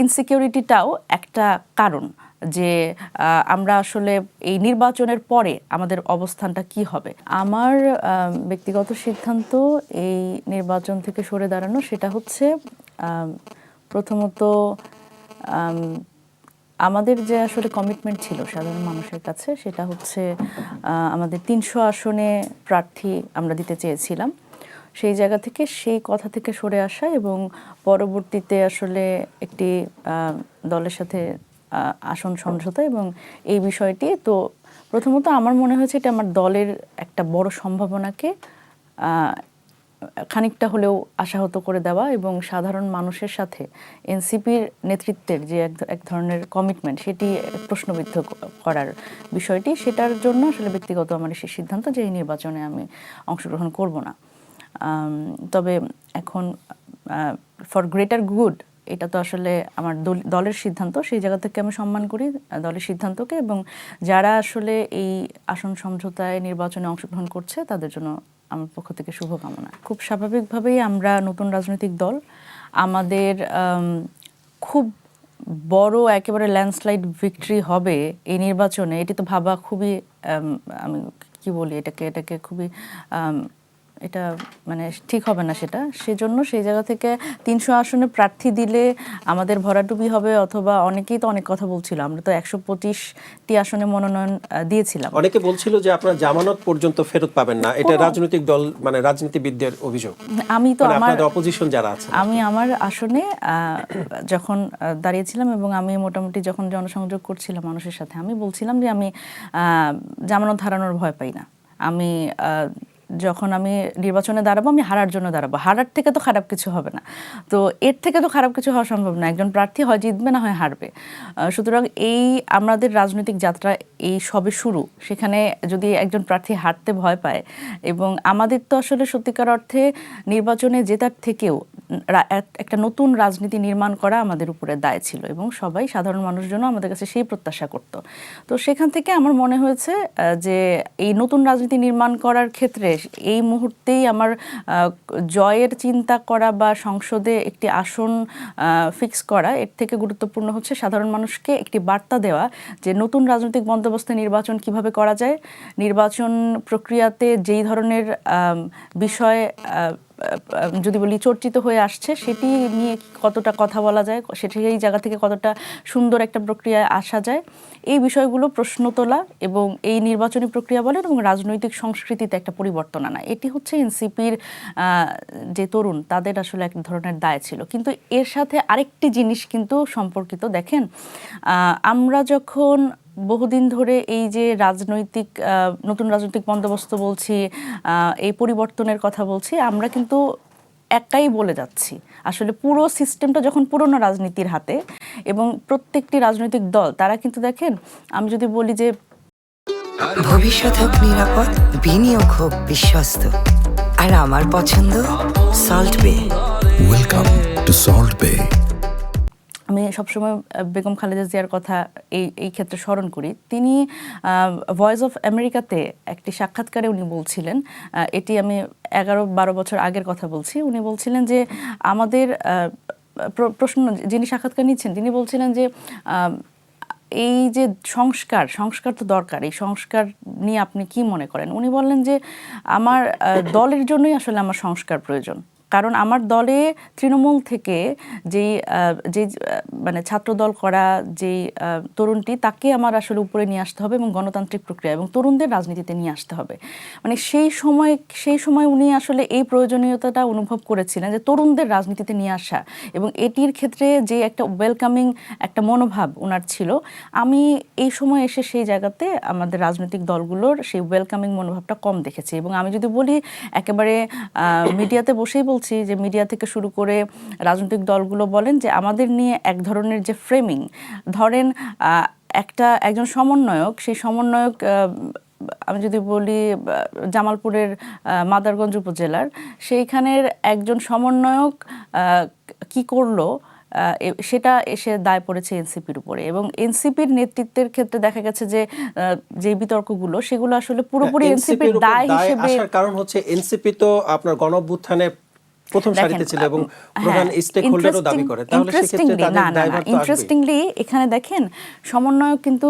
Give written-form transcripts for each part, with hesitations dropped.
ইনসিকিউরিটিটাও একটা কারণ যে আমরা আসলে এই নির্বাচনের পরে আমাদের অবস্থানটা কি হবে। আমার ব্যক্তিগত সিদ্ধান্ত এই নির্বাচন থেকে সরে দাঁড়ানো, সেটা হচ্ছে প্রথমত আমাদের যে আসলে কমিটমেন্ট ছিল সাধারণ মানুষের কাছে, সেটা হচ্ছে আমাদের 300 আসনে প্রার্থী আমরা দিতে চেয়েছিলাম। সেই জায়গা থেকে সেই কথা থেকে সরে আসা এবং পরবর্তীতে আসলে একটি দলের সাথে আসন সমঝোতা এবং এই বিষয়টি, তো প্রথমত আমার মনে হয়েছে এটা আমার দলের একটা বড় সম্ভাবনাকে খানিকটা হলেও আশাহত করে দেওয়া এবং সাধারণ মানুষের সাথে এনসিপির নেতৃত্বের যে এক ধরনের কমিটমেন্ট, সেটি প্রশ্নবিদ্ধ করার বিষয়টি, সেটার জন্য আসলে ব্যক্তিগত আমার সেই সিদ্ধান্ত যে এই নির্বাচনে আমি অংশগ্রহণ করব না। তবে এখন ফর গ্রেটার গুড, এটা তো আসলে আমার দলের সিদ্ধান্ত, সেই জায়গা থেকে আমি সম্মান করি দলের সিদ্ধান্তকে, এবং যারা আসলে এই আসন সমঝোতায় নির্বাচনে অংশগ্রহণ করছে তাদের জন্য আমার পক্ষ থেকে শুভকামনা। খুব স্বাভাবিকভাবেই আমরা নতুন রাজনৈতিক দল, আমাদের খুব বড় একেবারে ল্যান্ডস্লাইড ভিক্টরি হবে এই নির্বাচনে, এটি তো ভাবা খুবই, আমি কি বলি, এটাকে খুবই এটা মানে ঠিক হবে না সেটা। সেজন্য সেই জায়গা থেকে 300 আসনে প্রার্থী দিলে আমাদের ভরাডুবি হবে, অথবা অনেকেই তো অনেক কথা বলছিল, আমরা তো 125টি আসনে মনোনয়ন দিয়েছিলাম। অনেকে বলছিল যে আপনারা জামানত পর্যন্ত ফেরত পাবেন না, এটা রাজনৈতিক দল মানে রাজনীতিবিদদের অভিযোগ। আমি তো আমার অপোজিশন যারা আছে, আমি আমার আসনে যখন দাঁড়িয়েছিলাম এবং আমি মোটামুটি যখন জনসংযোগ করছিলাম মানুষের সাথে, আমি বলছিলাম যে আমি জামানত হারানোর ভয় পাই না। আমি যখন আমি নির্বাচনে দাঁড়াবো, আমি হারার জন্য দাঁড়াবো। হারার থেকে তো খারাপ কিছু হবে না, তো এর থেকে তো খারাপ কিছু হওয়া সম্ভব না। একজন প্রার্থী হয় জিতবে, না হয় হারবে। সুতরাং এই আমাদের রাজনৈতিক যাত্রা এই সবে শুরু, সেখানে যদি একজন প্রার্থী হারতে ভয় পায়, এবং আমাদের তো আসলে সত্যিকার অর্থে নির্বাচনে জেতার থেকেও একটা নতুন রাজনীতি নির্মাণ করা আমাদের উপরে দায় ছিল, এবং সবাই সাধারণ মানুষজন আমাদের কাছে সেই প্রত্যাশা করত। তো সেখান থেকে আমার মনে হয়েছে যে এই নতুন রাজনীতি নির্মাণ করার ক্ষেত্রে এই মুহূর্তেই আমার জয়ের চিন্তা করা বা সংসদে একটি আসন ফিক্স করা, এর থেকে গুরুত্বপূর্ণ হচ্ছে সাধারণ মানুষকে একটি বার্তা দেওয়া যে নতুন রাজনৈতিক বন্দোবস্তে নির্বাচন কিভাবে করা যায়, নির্বাচন প্রক্রিয়াতে যেই ধরনের বিষয় যদি বলি চর্চিত হয়ে আসছে, সেটি নিয়ে কতটা কথা বলা যায়, সেটি এই জায়গা থেকে কতটা সুন্দর একটা প্রক্রিয়ায় আসা যায়, এই বিষয়গুলো প্রশ্ন তোলা এবং এই নির্বাচনী প্রক্রিয়া বলেন এবং রাজনৈতিক সংস্কৃতিতে একটা পরিবর্তন আনা, এটি হচ্ছে এনসিপির যে তরুণ তাদের আসলে এক ধরনের দায় ছিল। কিন্তু এর সাথে আরেকটি জিনিস কিন্তু সম্পর্কিত। দেখেন, আমরা যখন বহুদিন ধরে এই যে রাজনৈতিক নতুন রাজনৈতিক বন্দোবস্ত বলছি, এই পরিবর্তনের কথা বলছি, আমরা কিন্তু একাই বলে যাচ্ছি। আসলে পুরো সিস্টেমটা যখন পুরনো রাজনীতির হাতে, এবং প্রত্যেকটি রাজনৈতিক দল তারা কিন্তু, দেখেন, আমি যদি বলি যে ভবিষ্যৎ হোক নিরাপদ, বিনিয়োগ হোক বিশ্বস্ত, আর আমার পছন্দ সল্ট বে। ওয়েলকাম টু সল্ট বে। আমি সবসময় বেগম খালেদা জিয়ার কথা এই ক্ষেত্রে স্মরণ করি। তিনি ভয়েস অফ আমেরিকাতে একটি সাক্ষাৎকারে উনি বলছিলেন, এটি আমি 11-12 বছর আগের কথা বলছি, উনি বলছিলেন যে আমাদের প্রশ্ন, যিনি সাক্ষাৎকার নিচ্ছেন তিনি বলছিলেন যে এই যে সংস্কার তো দরকার, এই সংস্কার নিয়ে আপনি কি মনে করেন? উনি বললেন যে আমার দলের জন্যই আসলে আমার সংস্কার প্রয়োজন, কারণ আমার দলে তৃণমূল থেকে যেই মানে ছাত্রদল করা যেই তরুণটি, তাকে আমার আসলে উপরে নিয়ে আসতে হবে এবং গণতান্ত্রিক প্রক্রিয়া এবং তরুণদের রাজনীতিতে নিয়ে আসতে হবে। মানে সেই সময় উনি আসলে এই প্রয়োজনীয়তাটা অনুভব করেছিলেন যে তরুণদের রাজনীতিতে নিয়ে আসা, এবং এটির ক্ষেত্রে যে একটা ওয়েলকামিং একটা মনোভাব ওনার ছিল। আমি এই সময় এসে সেই জায়গাতে আমাদের রাজনৈতিক দলগুলোর সেই ওয়েলকামিং মনোভাবটা কম দেখেছি। এবং আমি যদি বলি, একেবারে মিডিয়াতে বসেই বলছি যে মিডিয়া থেকে শুরু করে রাজনৈতিক দলগুলো বলেন যে আমাদের নিয়ে এক ধরনের যে ফ্রেমিং, ধরেন একজন সমন্বয়ক, সেই সমন্বয়ক, আমি যদি বলি জামালপুরের মাদারগঞ্জ উপজেলার, সেইখানের একজন সমন্বয়ক কি করলো, সেটা এসে দায় পড়েছে এনসিপির উপরে। এবং এনসিপির নেতৃত্বের ক্ষেত্রে দেখা গেছে যে বিতর্কগুলো, সেগুলো আসলে পুরোপুরি এনসিপির দায় হিসেবে। কারণ হচ্ছে এনসিপি তো আপনার গণঅভ্যুত্থানে প্রথম সারিতে ছিল এবং প্রধান স্টেক হোল্ডারও দাবি করে, তাহলে সেক্ষেত্রে তাদের দায়ভার তো আসবেই। ইন্টারেস্টিংলি এখানে দেখেন সমন্বয়ক কিন্তু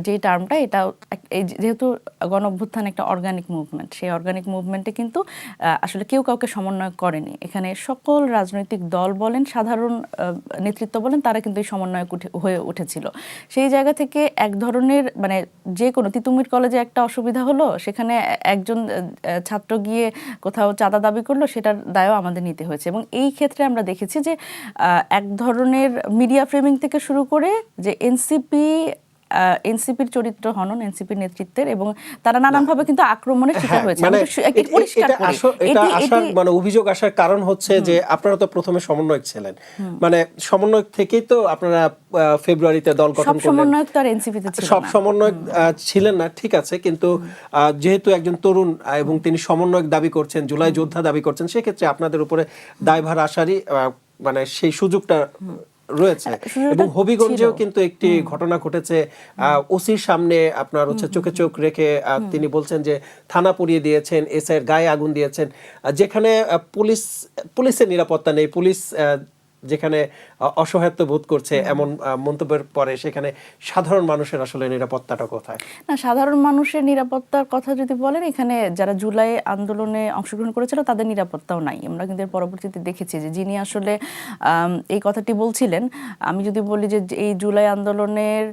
যে টার্মটা এটা যেহেতু গণ অভ্যুত্থান একটা অর্গানিক মুভমেন্ট, সেই অর্গানিক মুভমেন্টে কিন্তু আসলে কেউ কাউকে সমন্বয় করেনি। এখানে সকল রাজনৈতিক দল বলেন, সাধারণ নেতৃত্ব বলেন, তারা কিন্তু এই সমন্বয়ক হয়ে উঠেছিল। সেই জায়গা থেকে এক ধরনের মানে যে কোনো তিতুমির কলেজে একটা অসুবিধা হলো, সেখানে একজন ছাত্র গিয়ে কোথাও চাঁদা দাবি করলো, সেটার দায়ও আমাদের নিতে হয়েছে। এবং এই ক্ষেত্রে আমরা দেখেছি যে এক ধরনের মিডিয়া ফ্রেমিং থেকে শুরু করে যে এনসিপির চরিত্র হনন, এনসিপির নেতৃত্বের, এবং তারা নানানভাবে কিন্তু আক্রমণের শিকার হয়েছে। মানে পরিষ্কার মানে অভিযোগ আসার কারণ হচ্ছে যে আপনারা তো প্রথমে সমন্বয়ক ছিলেন, মানে সমন্বয়ক থেকেই তো আপনারা ফেব্রুয়ারিতে দল গঠন করলেন। সমন্বয়ক তো আর এনসিপিতে ছিল না, সব সমন্বয়ক ছিলেন না, ঠিক আছে, কিন্তু যেহেতু একজন তরুণ এবং তিনি সমন্বয়ক দাবি করছেন, জুলাই যোদ্ধা দাবি করছেন, সেক্ষেত্রে আপনাদের উপরে দায়ভার আসারই মানে সেই সুযোগটা রয়েছে। এবং হবিগঞ্জেও কিন্তু একটি ঘটনা ঘটেছে, ওসির সামনে আপনার হচ্ছে চোখে চোখ রেখে তিনি বলছেন যে থানা পুড়িয়ে দিয়েছেন, এসআই এর গায়ে আগুন দিয়েছেন, যেখানে পুলিশের নিরাপত্তা নেই, পুলিশ যেখানে অসহায়ত্ব বোধ করছে এমন মন্তব্যের পরে সেখানে সাধারণ মানুষের আসলে নিরাপত্তাটা কোথায়? না, সাধারণ মানুষের নিরাপত্তার কথা যদি বলেন, এখানে যারা জুলাই আন্দোলনে অংশগ্রহণ করেছিল তাদের নিরাপত্তাও নাই। আমরা কিন্তু পরবর্তীতে দেখেছি যে যিনি আসলে এই কথাটি বলছিলেন, আমি যদি বলি যে এই জুলাই আন্দোলনের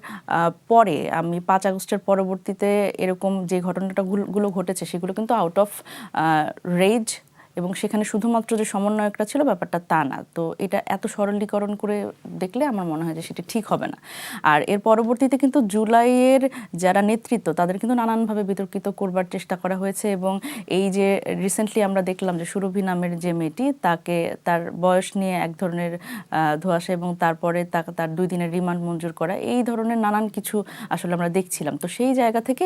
পরে আমি 5 আগস্টের পরবর্তীতে এরকম যে ঘটনাগুলো ঘটেছে সেগুলো কিন্তু আউট অফ রেজ, এবং সেখানে শুধুমাত্র যে সমন্বয়করা ছিল ব্যাপারটা তা না। তো এটা এত সরলীকরণ করে দেখলে আমার মনে হয় যে সেটা ঠিক হবে না। আর এর পরবর্তীতে কিন্তু জুলাইয়ের যারা নেতৃত্ব তাদের কিন্তু নানানভাবে বিতর্কিত করবার চেষ্টা করা হয়েছে। এবং এই যে রিসেন্টলি আমরা দেখলাম যে সুরভি নামের যে মেয়েটি, তাকে তার বয়স নিয়ে এক ধরনের ধোঁয়াশা এবং তারপরে তার 2 দিনের রিমান্ড মঞ্জুর করা, এই ধরনের নানান কিছু আসলে আমরা দেখছিলাম। তো সেই জায়গা থেকে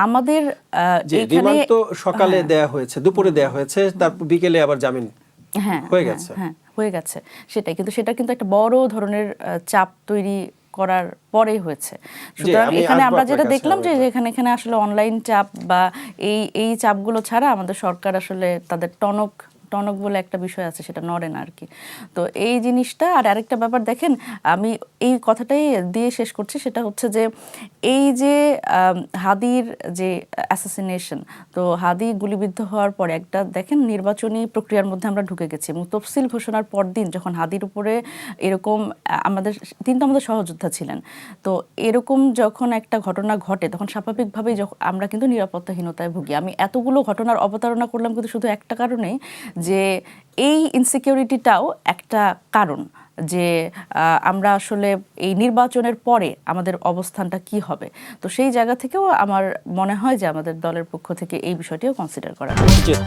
আমাদের রিমান্ড তো সকালে দেয়া হয়েছে, দুপুরে দেয়া হয়েছে, তারপর বিকেলে আবার জামিন হয়ে গেছে। হ্যাঁ, হয়ে গেছে, সেটাই। কিন্তু সেটা কিন্তু একটা বড় ধরনের চাপ তৈরি করার পরেই হয়েছে। সুতরাং এখানে আমরা যেটা দেখলাম যে এখানে আসলে অনলাইন চাপ বা এই চাপগুলো ছাড়া আমাদের সরকার আসলে তাদের টনক বলে একটা বিষয় আছে, সেটা নড়ে না আর কি। তো এই জিনিসটা। আর আরেকটা ব্যাপার দেখেন, আমি এই কথাটাই দিয়ে শেষ করছি, সেটা হচ্ছে যে এই যে হাদির যে অ্যাসাসিনেশন, তো হাদি গুলিবিদ্ধ হওয়ার পরে একটা দেখেন নির্বাচনী প্রক্রিয়ার মধ্যে আমরা ঢুকে গেছি। এবং তফসিল ঘোষণার পর দিন যখন হাদির উপরে এরকম তিনি তো আমাদের সহযোদ্ধা ছিলেন, তো এরকম যখন একটা ঘটনা ঘটে তখন স্বাভাবিকভাবেই আমরা কিন্তু নিরাপত্তাহীনতায় ভুগি। আমি এতগুলো ঘটনার অবতারণা করলাম কিন্তু শুধু একটা কারণেই, যে এই ইনসিকিউরিটিটাও একটা কারণ যে আমরা আসলে এই নির্বাচনের পরে আমাদের অবস্থানটা কি হবে। তো সেই জায়গা থেকেও আমার মনে হয় যে আমাদের দলের পক্ষ থেকে এই বিষয়টিও কনসিডার করা উচিত।